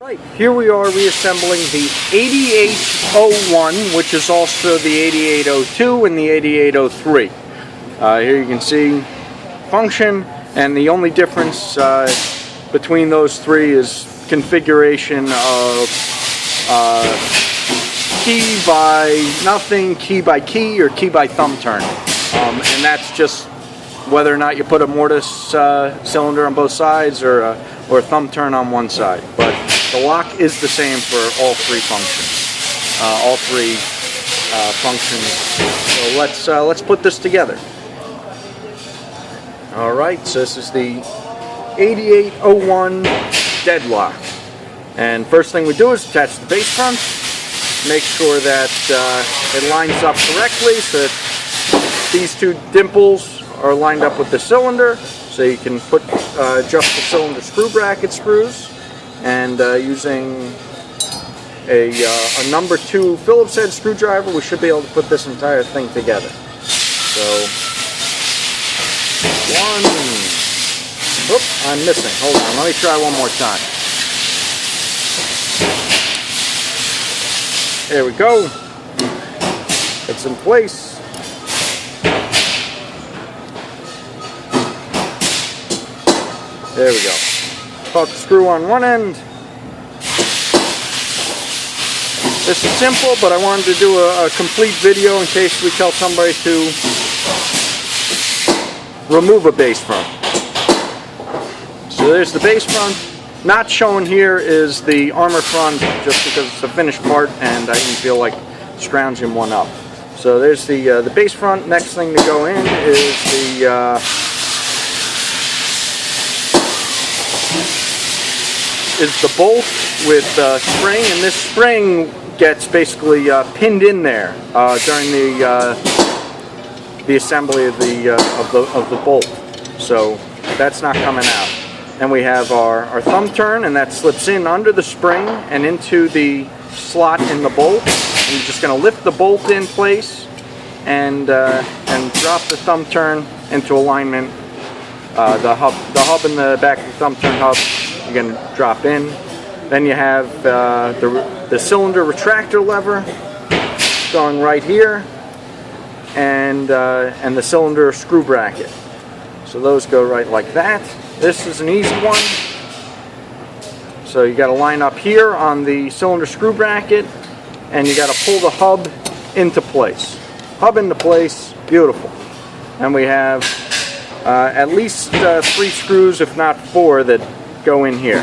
Right, here we are reassembling the 8801, which is also the 8802 and the 8803. Here you can see function, and the only difference between those three is configuration of key by nothing, key by key, or key by thumb turn. And that's just whether or not you put a mortise cylinder on both sides or a thumb turn on one side. But the lock is the same for all three functions. So let's put this together. All right, so this is the 8801 Deadlock. And first thing we do is attach the base front. Make sure that it lines up correctly so that these two dimples are lined up with the cylinder. So you can put adjust the cylinder screw bracket screws. And using a number 2 Phillips head screwdriver, we should be able to put this entire thing together. So, one. Oop, I'm missing. Hold on, let me try one more time. There we go. It's in place. There we go. Put the screw on one end. This is simple, but I wanted to do a complete video in case we tell somebody to remove a base front. So there's the base front. Not shown here is the armor front, just because it's a finished part and I didn't feel like scrounging one up. So there's the base front. Next thing to go in is the bolt with spring, and this spring gets basically pinned in there during the assembly of the bolt. So that's not coming out. And we have our thumb turn, and that slips in under the spring and into the slot in the bolt. And you're just going to lift the bolt in place and drop the thumb turn into alignment. The hub in the back of the thumb turn hub, you're going to drop in. Then you have the cylinder retractor lever going right here, and the cylinder screw bracket. So those go right like that. This is an easy one. So you got to line up here on the cylinder screw bracket, and you got to pull the hub into place. Hub into place, beautiful. And we have at least 3 screws, if not 4, that go in here.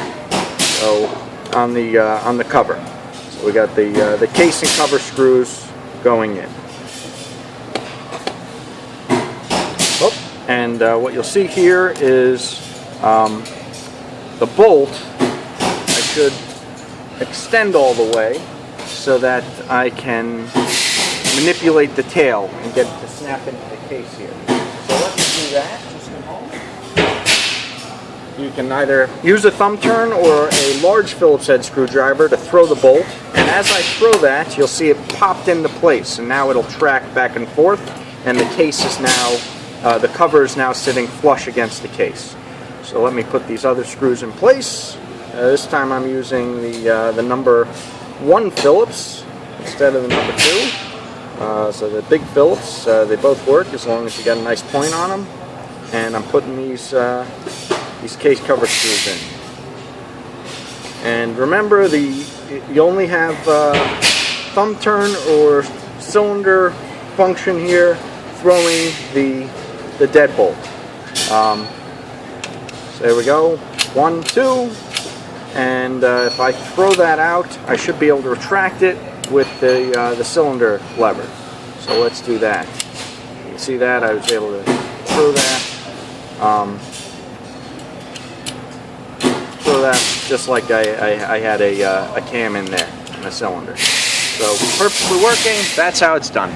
So on the cover. So we got the case and cover screws going in. Oh, and what you'll see here is the bolt. I should extend all the way so that I can manipulate the tail and get it to snap into the case here. So let me do that. You can either use a thumb turn or a large Phillips head screwdriver to throw the bolt, and as I throw that, you'll see it popped into place, and now it'll track back and forth, and the case is now, the cover is now sitting flush against the case. So let me put these other screws in place. This time I'm using the number 1 Phillips instead of the number 2. So the big Phillips, they both work as long as you got a nice point on them, and I'm putting these case cover screws in. And remember, you only have thumb turn or cylinder function here, throwing the deadbolt. So there we go, 1, 2, and if I throw that out, I should be able to retract it with the cylinder lever. So let's do that. You can see that I was able to throw that. So that's just like I had a cam in there and a cylinder. So perfectly working. That's how it's done.